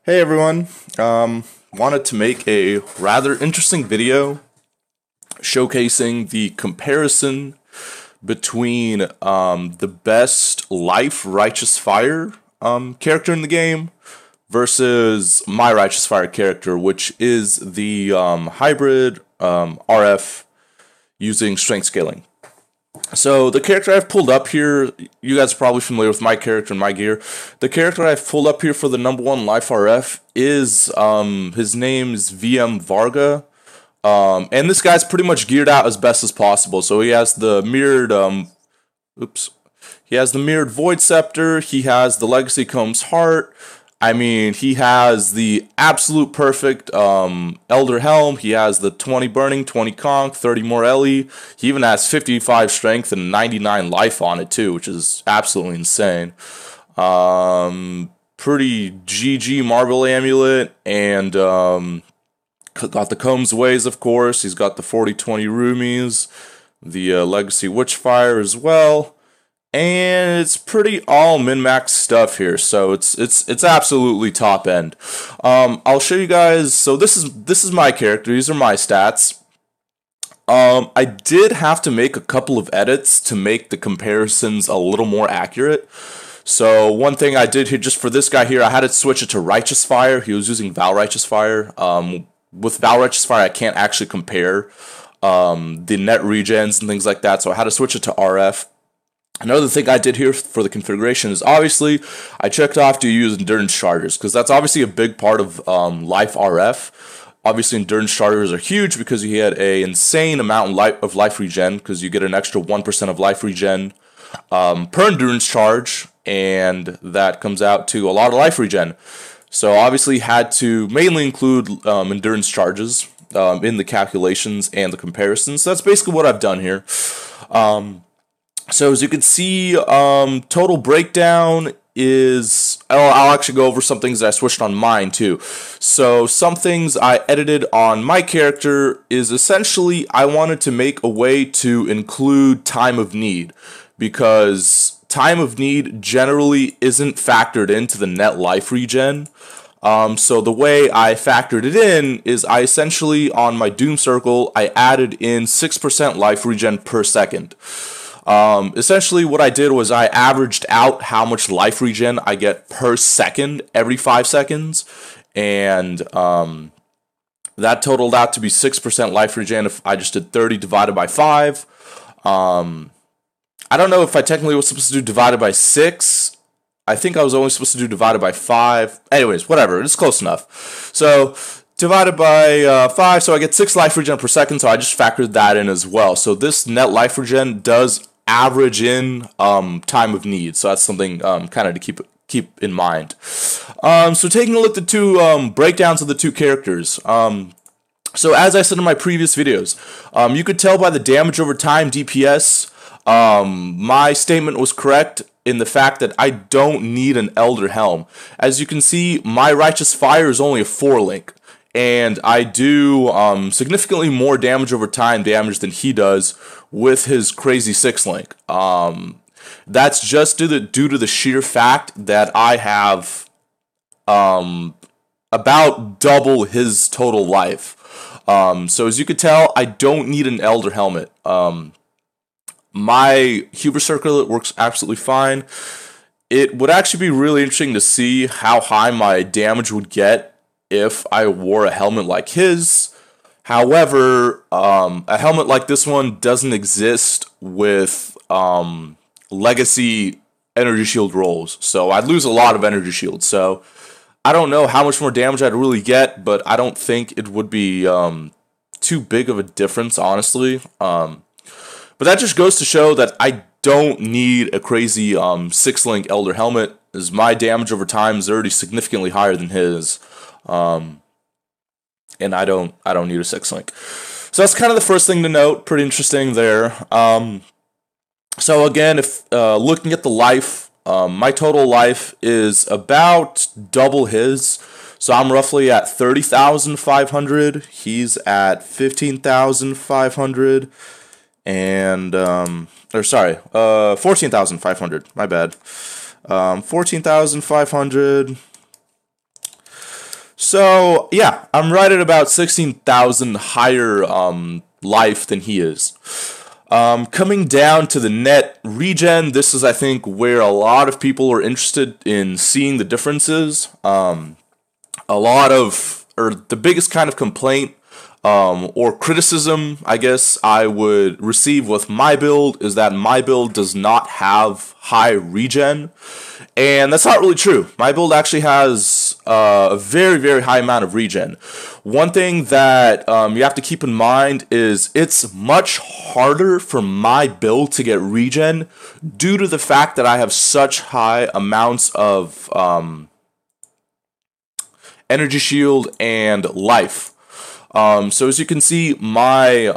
Hey everyone, wanted to make a rather interesting video showcasing the comparison between the best Life Righteous Fire character in the game versus my Righteous Fire character, which is the hybrid RF using strength scaling. So the character I've pulled up here, you guys are probably familiar with my character and my gear. The character I've pulled up here for the #1 Life RF is, his name's VMVarga. And this guy's pretty much geared out as best as possible. So he has the mirrored, he has the mirrored Void Scepter, he has the Legacy Comb's Heart. I mean, he has the absolute perfect Elder Helm. He has the 20 Burning, 20 Conk, 30 more Ellie. He even has 55 Strength and 99 Life on it too, which is absolutely insane. Pretty GG Marble Amulet, and got the Combs Ways, of course. He's got the 40-20 Roomies, the Legacy Witchfire as well. And it's pretty all min-max stuff here, so it's absolutely top end. I'll show you guys. So this is my character. These are my stats. I did have to make a couple of edits to make the comparisons a little more accurate. So one thing I did here, just for this guy here, I had to switch it to Righteous Fire. He was using Val Righteous Fire. With Val Righteous Fire, I can't actually compare the net regens and things like that, so I had to switch it to RF. Another thing I did here for the configuration is obviously I checked off to use endurance chargers, because that's obviously a big part of Life RF. Obviously endurance chargers are huge because you get an insane amount of life regen, because you get an extra 1% of life regen per endurance charge, and that comes out to a lot of life regen. So obviously had to mainly include endurance charges in the calculations and the comparisons. So that's basically what I've done here. So as you can see, total breakdown is, I'll actually go over some things that I switched on mine too. So some things I edited on my character is essentially I wanted to make a way to include time of need, because time of need generally isn't factored into the net life regen. So the way I factored it in is I essentially, on my Doom Circle, I added in 6% life regen per second. Essentially what I did was I averaged out how much life regen I get per second every 5 seconds, and that totaled out to be 6% life regen if I just did 30 divided by 5. I don't know if I technically was supposed to do divided by 6. I think I was only supposed to do divided by 5. Anyways, whatever, it's close enough. So divided by 5, so I get 6 life regen per second, so I just factored that in as well. So this net life regen does average in time of need, so that's something kind of to keep in mind. So taking a look at the two breakdowns of the two characters. So as I said in my previous videos, you could tell by the damage over time DPS, my statement was correct in the fact that I don't need an Elder Helm. As you can see, my Righteous Fire is only a 4-link, and I do significantly more damage over time than he does with his crazy 6-link. That's just due to the sheer fact that I have about double his total life. So as you can tell, I don't need an Elder Helmet. My Huber Circlet works absolutely fine. It would actually be really interesting to see how high my damage would get if I wore a helmet like his. However, a helmet like this one doesn't exist with legacy energy shield rolls, so I'd lose a lot of energy shield. So I don't know how much more damage I'd really get, but I don't think it would be too big of a difference, honestly. But that just goes to show that I don't need a crazy 6-link Elder Helmet, as my damage over time is already significantly higher than his. And I don't need a 6-link. So that's kind of the first thing to note. Pretty interesting there. So again, if looking at the life, my total life is about double his. So I'm roughly at 30,500. He's at 15,500. And 14,500. My bad. 14,500. So yeah, I'm right at about 16,000 higher life than he is. Coming down to the net regen, this is, I think, where a lot of people are interested in seeing the differences. The biggest kind of complaint or criticism, I guess, I would receive with my build is that my build does not have high regen. And that's not really true. My build actually has a very, very high amount of regen. One thing that you have to keep in mind is it's much harder for my build to get regen due to the fact that I have such high amounts of energy shield and life. So as you can see, my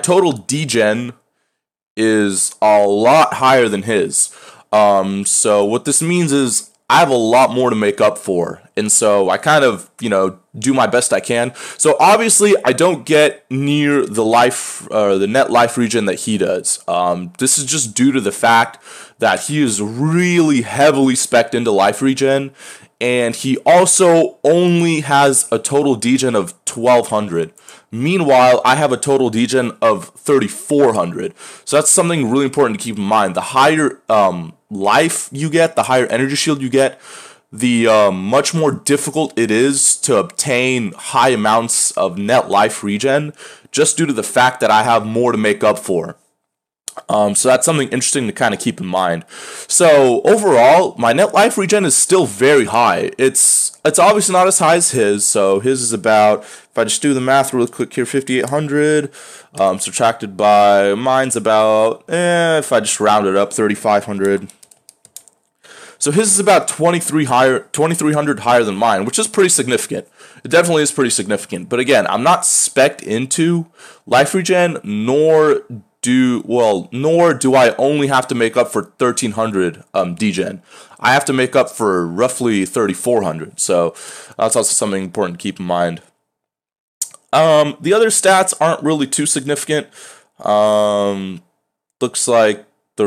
total degen is a lot higher than his. So what this means is I have a lot more to make up for. And so I kind of, do my best I can. So obviously I don't get near the net life regen that he does. This is just due to the fact that he is really heavily spec'd into life regen. And he also only has a total degen of 1200. Meanwhile, I have a total degen of 3400. So that's something really important to keep in mind. The higher life you get, the higher energy shield you get, the much more difficult it is to obtain high amounts of net life regen, just due to the fact that I have more to make up for. So that's something interesting to kind of keep in mind. So overall, my net life regen is still very high. It's obviously not as high as his. So his is about, if I just do the math real quick here, 5,800 subtracted by mine's about, if I just round it up, 3,500. So his is about 2,300 higher than mine, which is pretty significant. It definitely is pretty significant. But again, I'm not spec'd into life regen, nor do I only have to make up for 1,300 degen. I have to make up for roughly 3,400. So that's also something important to keep in mind. The other stats aren't really too significant. Looks like my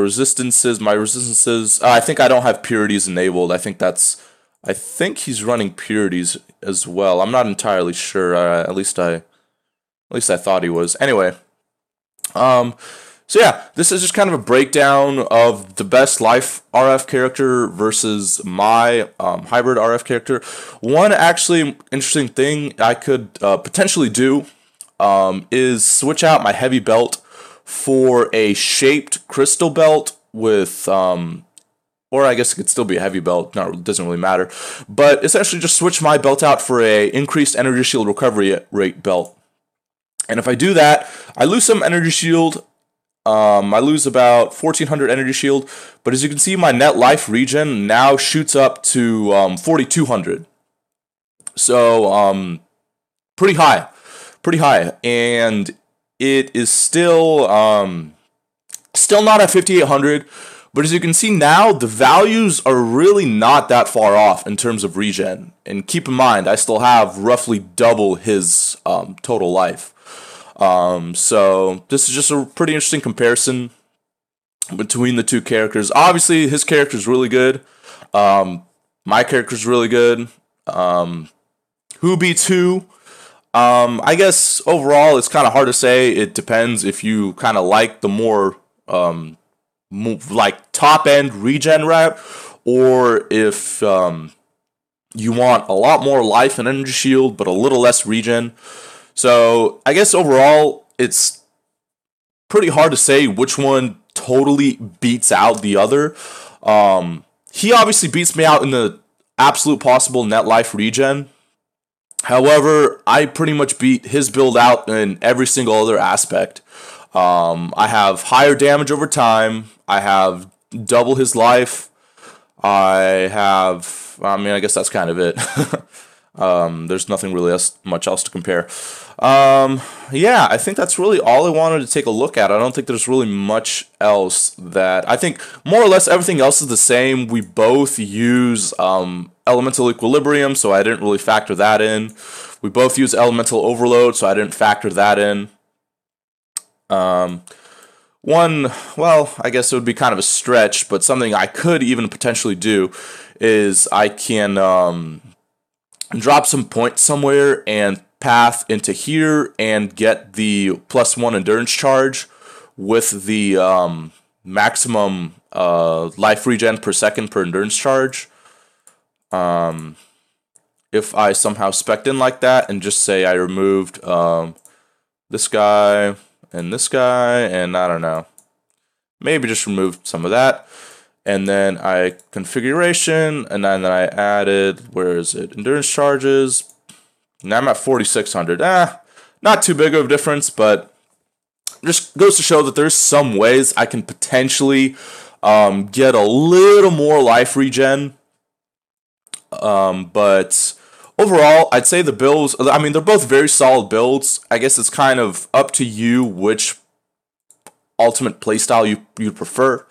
resistances, I think I don't have purities enabled. I think he's running purities as well. I'm not entirely sure. At least I thought he was. Anyway, so yeah, this is just kind of a breakdown of the best life RF character versus my hybrid RF character. One actually interesting thing I could potentially do is switch out my heavy belt for a shaped crystal belt with, or I guess it could still be a heavy belt, it doesn't really matter, but essentially just switch my belt out for a increased energy shield recovery rate belt. And if I do that, I lose some energy shield. I lose about 1,400 energy shield, but as you can see, my net life regen now shoots up to 4,200. So pretty high, and it is still not at 5,800. But as you can see now, the values are really not that far off in terms of regen. And keep in mind, I still have roughly double his total life. So this is just a pretty interesting comparison between the two characters. Obviously, his character is really good. My character is really good. Who beats who? I guess overall, it's kind of hard to say. It depends if you kind of like the more like top end regen rep, or if you want a lot more life and energy shield but a little less regen. So I guess overall, it's pretty hard to say which one totally beats out the other. He obviously beats me out in the absolute possible net life regen. However, I pretty much beat his build out in every single other aspect. I have higher damage over time. I have double his life. I guess that's kind of it. There's nothing really much else to compare. Yeah, I think that's really all I wanted to take a look at. I don't think there's really much else that... I think more or less everything else is the same. We both use elemental equilibrium, so I didn't really factor that in. We both use elemental overload, so I didn't factor that in. I guess it would be kind of a stretch, but something I could even potentially do is I can drop some points somewhere and path into here and get the +1 endurance charge with the maximum life regen per second per endurance charge. If I somehow spec'd in like that and just say I removed this guy and this guy, and I don't know, maybe just removed some of that, and then I configuration, and then I added, where is it, endurance charges. Now I'm at 4,600. Not too big of a difference, but just goes to show that there's some ways I can potentially get a little more life regen. But overall, I'd say the builds, I mean, they're both very solid builds. I guess it's kind of up to you which ultimate playstyle you prefer.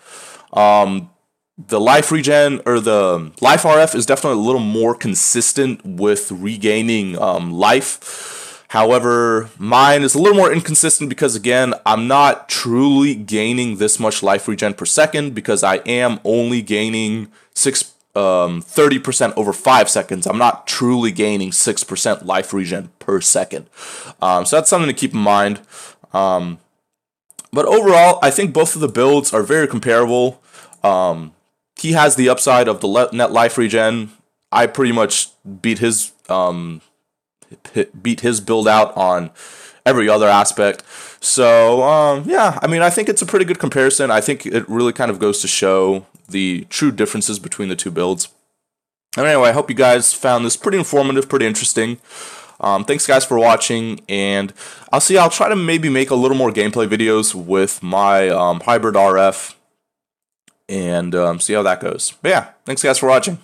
The life regen, or the life RF, is definitely a little more consistent with regaining life. However, mine is a little more inconsistent because, again, I'm not truly gaining this much life regen per second, because I am only gaining 30% over 5 seconds. I'm not truly gaining 6% life regen per second. So that's something to keep in mind. But overall, I think both of the builds are very comparable. He has the upside of the net life regen. I pretty much beat his build out on every other aspect. So yeah, I mean, I think it's a pretty good comparison. I think it really kind of goes to show the true differences between the two builds. And anyway, I hope you guys found this pretty informative, pretty interesting. Thanks guys for watching, and I'll try to maybe make a little more gameplay videos with my hybrid RF, and see how that goes. But yeah, thanks guys for watching.